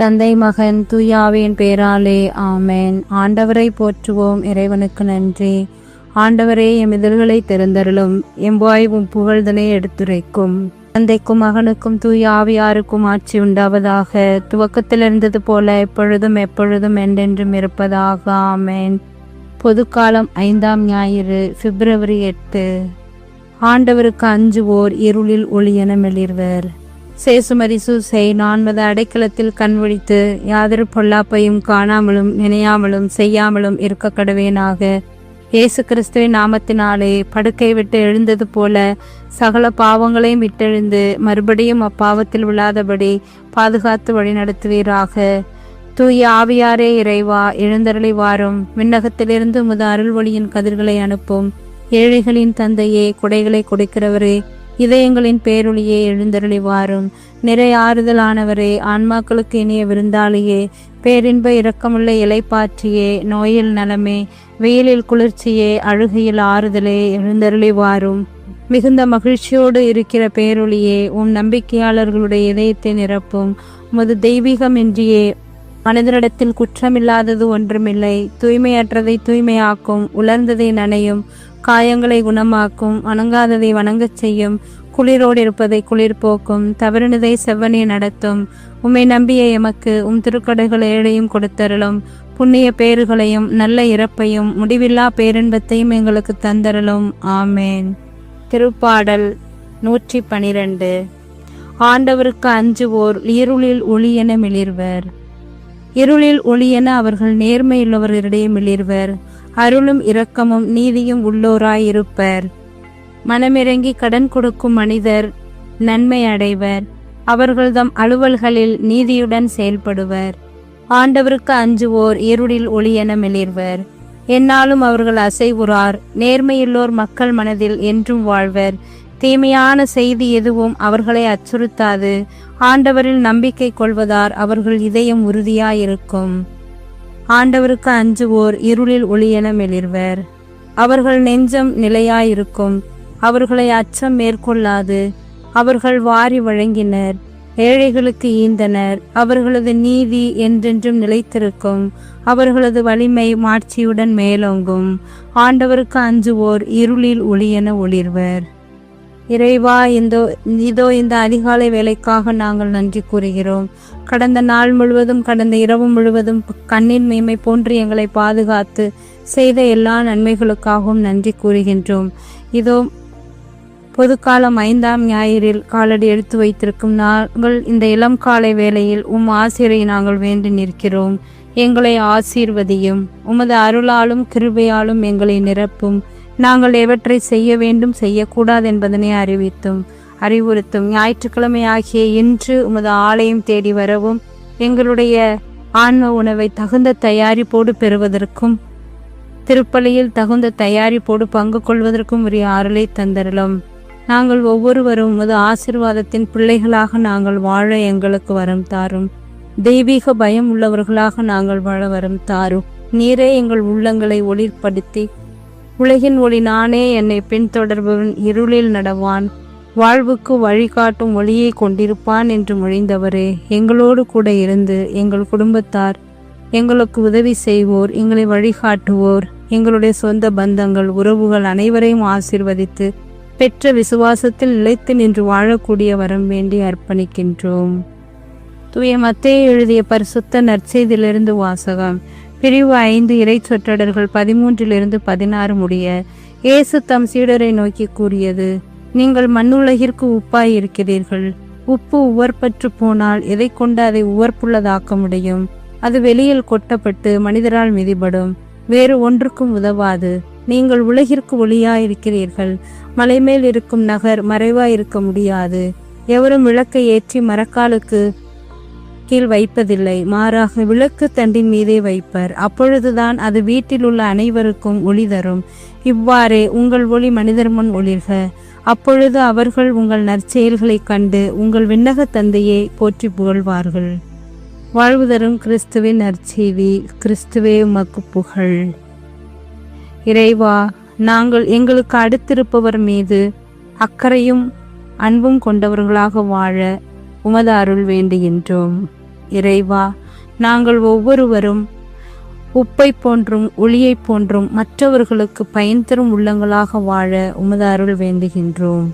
தந்தை மகன் தூயாவின் பேராலே ஆமேன். ஆண்டவரை போற்றுவோம். இறைவனுக்கு நன்றி. ஆண்டவரே, எம் இதழ்களை திறந்தருளும். எம்பாய் உம் புகழ்தனை எடுத்துரைக்கும். தந்தைக்கும் மகனுக்கும் தூய ஆவியாருக்கும் ஆட்சி உண்டாவதாக. துவக்கத்தில் இருந்தது போல எப்பொழுதும் எப்பொழுதும் என்றென்றும் இருப்பதாக. ஆமேன். பொதுக்காலம் 5ஆம் ஞாயிறு, பிப்ரவரி 8. ஆண்டவருக்கு அஞ்சுவோர் இருளில் ஒளியென மிளிர்வர். சேசுமரிசு செய் 9 அடைக்கலத்தில் கண்விழித்து யாதொரு பொல்லாப்பையும் காணாமலும் நினையாமலும் செய்யாமலும் இருக்க கடவேனாக. இயேசு கிறிஸ்துவின் நாமத்தினாலே படுக்கை விட்டு எழுந்தது போல சகல பாவங்களையும் விட்டெழுந்து மறுபடியும் அப்பாவத்தில் விழாதபடி பாதுகாத்து வழி நடத்துவீராக. தூய ஆவியாரே இறைவா, எழுந்தருளி வாரும். விண்ணகத்திலிருந்து உமது அருள் ஒளியின் கதிர்களை அனுப்பும். ஏழைகளின் தந்தையே, குடைகளை கொடுக்கிறவரே, இதயங்களின் பேரொளியே, எழுந்தருளி வாரும். நிறை ஆறுதலானவரே, ஆன்மாக்களுக்கு இனிய விருந்தாளியே, பேரின்ப இரக்கமுள்ள இலைப்பாற்றியே, நோயில் நலமே, வெயிலில் குளிர்ச்சியே, அழுகையில் ஆறுதலே, எழுந்தருளி வாரும். மிகுந்த மகிழ்ச்சியோடு இருக்கிற பேரொளியே, உம் நம்பிக்கையாளர்களுடைய இதயத்தை நிரப்பும். உமது தெய்வீகமின்றியே மனிதனிடத்தில் குற்றமில்லாதது ஒன்றுமில்லை. தூய்மையற்றதை தூய்மையாக்கும், உலர்ந்ததை நனையும், காயங்களை குணமாக்கும், வணங்காததை வணங்கச் செய்யும், குளிரோடு இருப்பதை குளிர் போக்கும், தவறினதை செவ்வனே நடத்தும். உம்மை நம்பிய எமக்கு உம் திருக்கடைகள் ஏழையும் கொடுத்தருளும். புண்ணிய பேறுகளையும் நல்ல இறப்பையும் முடிவில்லா பேரின்பத்தையும் எங்களுக்கு தந்தருளும். ஆமேன். திருப்பாடல் 112. ஆண்டவருக்கு அஞ்சுவோர் இருளில் ஒளியென மிளிர்வர். இருளில் ஒளியென அவர்கள் நேர்மையுள்ளவர்களிடையே மிளிர்வர். அருளும் இரக்கமும் நீதியும் உள்ளோராயிருப்பர். மனமிறங்கி கடன் கொடுக்கும் மனிதர் நன்மை அடைவர். அவர்கள் தம் அலுவல்களில் நீதியுடன் செயல்படுவர். ஆண்டவருக்கு அஞ்சுவோர் இருளில் ஒளியென மிளிர்வர். எந்நாளும் அவர்கள் அசைவுறார். நேர்மையுள்ளோர் மக்கள் மனதில் என்றும் வாழ்வர். தீமையான செய்தி எதுவும் அவர்களை அச்சுறுத்தாது. ஆண்டவரில் நம்பிக்கை கொள்வதார் அவர்கள் இதயம் உறுதியாயிருக்கும். ஆண்டவருக்கு அஞ்சுவோர் இருளில் ஒளியென மிளிர்வர். அவர்கள் நெஞ்சம் நிலையாயிருக்கும். அவர்களை அச்சம் மேற்கொள்ளாது. அவர்கள் வாரி வழங்கினர், ஏழைகளுக்கு ஈந்தனர். அவர்களது நீதி என்றென்றும் நிலைத்திருக்கும். அவர்களது வலிமை மாட்சியுடன் மேலோங்கும். ஆண்டவருக்கு அஞ்சுவோர் இருளில் ஒளியென ஒளிர்வர். இறைவா, இதோ இந்த அதிகாலை வேலைக்காக நாங்கள் நன்றி கூறுகிறோம். கடந்த நாள் முழுவதும், கடந்த இரவு முழுவதும் கண்ணின் மீமை போன்று எங்களை பாதுகாத்து செய்த எல்லா நன்மைகளுக்காகவும் நன்றி கூறுகின்றோம். இதோ பொதுக்காலம் 5ஆம் ஞாயிறில் காலடி எடுத்து வைத்திருக்கும் நாங்கள் இந்த இளம் காலை வேளையில் உம் ஆசிரை நாங்கள் வேண்டி நிற்கிறோம். எங்களை ஆசீர்வதியும். உமது அருளாலும் கிருபையாலும் எங்களை நிரப்பும். நாங்கள் எவற்றை செய்ய வேண்டும் செய்யக்கூடாது என்பதனை அறிவுறுத்தும். ஞாயிற்றுக்கிழமை ஆகிய இன்று உமது ஆலயம் தேடி வரவும், எங்களுடைய ஆன்ம உணவை தகுந்த தயாரிப்போடு பெறுவதற்கும், திருப்பலியில் தகுந்த தயாரிப்போடு பங்கு கொள்வதற்கும் உரிய அருளை தந்தருளும். நாங்கள் ஒவ்வொருவரும் உமது ஆசீர்வாதத்தின் பிள்ளைகளாக நாங்கள் வாழ எங்களுக்கு வரம் தாரும். தெய்வீக பயம் உள்ளவர்களாக நாங்கள் வாழ வரம் தாரும். நீரே எங்கள் உள்ளங்களை ஒளிர்படுத்தி, உலகின் ஒளி நானே, என்னை பின்தொடர்பவன் இருளில் நடவான், வாழ்வுக்கு வழிகாட்டும் ஒளியை கொண்டிருப்பான் என்று மொழிந்தவரே, எங்களோடு கூட இருந்து எங்கள் குடும்பத்தார், எங்களுக்கு உதவி செய்வோர், எங்களை வழிகாட்டுவோர், எங்களுடைய சொந்த பந்தங்கள், உறவுகள் அனைவரையும் ஆசீர்வதித்து பெற்ற விசுவாசத்தில் நிலைத்து நின்று வாழக்கூடிய வரம் வேண்டி அர்ப்பணிக்கின்றோம். தூய மத்தேயு எழுதிய பரிசுத்த நற்செய்தியிலிருந்து வாசகம். பிரிவு 5 இறை சொற்றொடர்கள் 13 16 முடிய. இயேசு தம் சீடரை நோக்கி கூறியது: நீங்கள் மண்ணுலகிற்கு உப்பாய் இருக்கிறீர்கள். உப்பு உவர்பற்று போனால் எதை கொண்டு அதை உவர்ப்புள்ளதாக்க முடியும்? அது வெளியில் கொட்டப்பட்டு மனிதரால் மிதிபடும், வேறு ஒன்றுக்கும் உதவாது. நீங்கள் உலகிற்கு ஒளியாயிருக்கிறீர்கள். மலைமேல் இருக்கும் நகர் மறைவாயிருக்க முடியாது. எவரும் விளக்கை ஏற்றி மரக்காலுக்கு கீழ் வைப்பதில்லை, மாறாக விளக்கு தண்டின் மீதே வைப்பர். அப்பொழுதுதான் அது வீட்டில் உள்ள அனைவருக்கும் ஒளி தரும். இவ்வாறே உங்கள் ஒளி மனிதர் முன் ஒளிர்க. அப்பொழுது அவர்கள் உங்கள் நற்செயல்களை கண்டு உங்கள் விண்ணக தந்தையை போற்றி புகழ்வார்கள். வாழ்வு தரும் கிறிஸ்துவின் நற்செய்தி. கிறிஸ்துவே உமக்கு புகழ். இறைவா, நாங்கள் எங்களுக்கு அடுத்திருப்பவர் மீது அக்கறையும் அன்பும் கொண்டவர்களாக வாழ உமது அருள் வேண்டுகின்றோம். இறைவா, நாங்கள் ஒவ்வொருவரும் உப்பை போன்றும் ஒளியை போன்றும் மற்றவர்களுக்கு பயன் தரும் உள்ளங்களாக வாழ உமது அருள் வேண்டுகின்றோம்.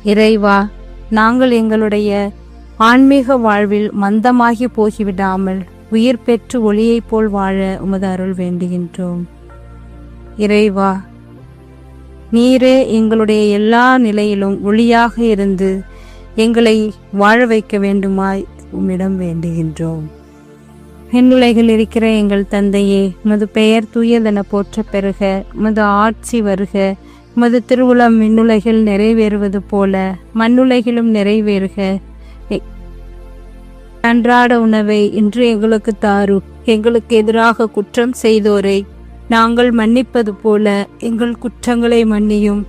இறைவா, நாங்கள் எங்களுடைய ஆன்மீக வாழ்வில் மந்தமாகி போகிவிடாமல் உயிர் பெற்று ஒளியைப் போல் வாழ உமது அருள் வேண்டுகின்றோம். இறைவா, நீரே எங்களுடைய எல்லா நிலையிலும் ஒளியாக இருந்து எங்களை வாழ வைக்க வேண்டுமாய் உம்மிடம் வேண்டுகின்றோம். விண்ணுலகில் இருக்கிற எங்கள் தந்தையே, உமது பெயர் தூயதென போற்ற பெறுக. உமது ஆட்சி வருக. உமது திருவுளம் விண்ணுலகில் நிறைவேறுவது போல மண்ணுலகிலும் நிறைவேறுக. அன்றாட உணவை இன்று எங்களுக்கு தாரும். எங்களுக்கு எதிராக குற்றம் செய்தோரை நாங்கள் மன்னிப்பது போல எங்கள் குற்றங்களை மன்னியும்.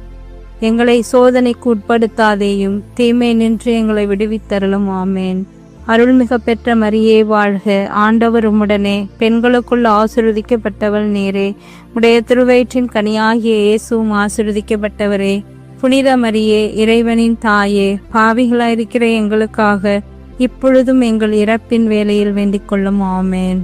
எங்களை சோதனைக்கு உட்படுத்தாதேயும், தீமை நின்று எங்களை விடுவித்தருளும். ஆமேன். அருள்மிக பெற்ற மரியே வாழ்க. ஆண்டவர் உம்முடனே, பெண்களுக்குள் ஆசீர்வதிக்கப்பட்டவள் நீரே. உடைய திருவயிற்றின் கனியாகிய இயேசுவும் ஆசீர்வதிக்கப்பட்டவரே. புனித மரியே, இறைவனின் தாயே, பாவிகளாயிருக்கிற எங்களுக்காக இப்பொழுதும் எங்கள் இறப்பின் வேளையில் வேண்டிக் கொள்ளும். ஆமேன்.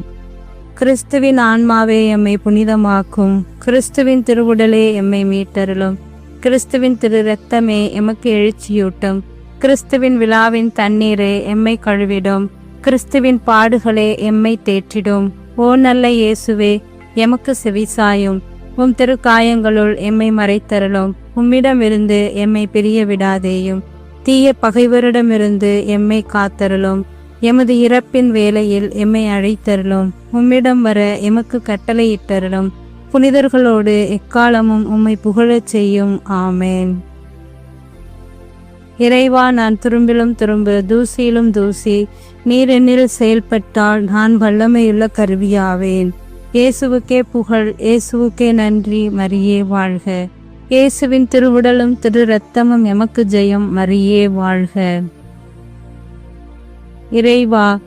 கிறிஸ்துவின் ஆன்மாவே எம்மை புனிதமாக்கும். கிறிஸ்துவின் திருவுடலே எம்மை மீட்டருளும். கிறிஸ்துவின் திரு இரத்தமே எமக்கு எழுச்சியூட்டும். கிறிஸ்துவின் விழாவின் தண்ணீரே எம்மை கழுவிடும். கிறிஸ்துவின் பாடுகளே எம்மை தேற்றிடும். ஓ நல்ல இயேசுவே, எமக்கு செவிசாயும். உம் திருக்காயங்களுள் எம்மை மறைத்தருளும். உம்மிடமிருந்து எம்மை பிரிய விடாதேயும். தீய பகைவரிடமிருந்து எம்மை காத்தருளும். எமது இறப்பின் வேளையில் எம்மை அழைத்தருளும். உம்மிடம் வர எமக்கு கட்டளையிட்டருளும். புனிதர்களோடு எக்காலமும் உம்மை புகழச் செய்யும். ஆமேன். இறைவா, நான் துரும்பிலும் துரும்பு, தூசியிலும் தூசி. நீர் என்னில் செயல்பட்டால் நான் வல்லமையுள்ள கருவியாவேன். இயேசுவுக்கே புகழ், இயேசுவுக்கே நன்றி. மரியே வாழ்க. இயேசுவின் திருவுடலும் திரு இரத்தமும் எமக்கு ஜெயம். மரியே வாழ்க. இறைவா,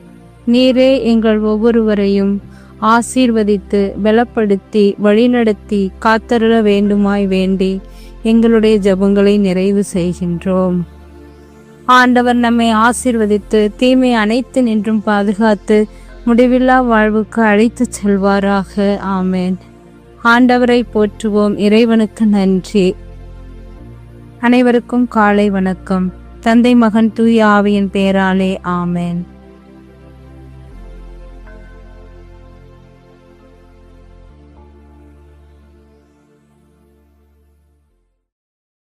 நீரே எங்கள் ஒவ்வொருவரையும் ஆசீர்வதித்து பலப்படுத்தி வழிநடத்தி காத்தருள வேண்டுமாய் வேண்டி எங்களுடைய ஜெபங்களை நிறைவு செய்கின்றோம். ஆண்டவர் நம்மை ஆசீர்வதித்து தீமை அனைத்து நின்றும் பாதுகாத்து முடிவில்லா வாழ்வுக்கு அழைத்து செல்வாராக. ஆமேன். ஆண்டவரை போற்றுவோம். இறைவனுக்கு நன்றி. அனைவருக்கும் காலை வணக்கம். தந்தை, மகன், தூய ஆவியின் பெயராலே. ஆமேன்.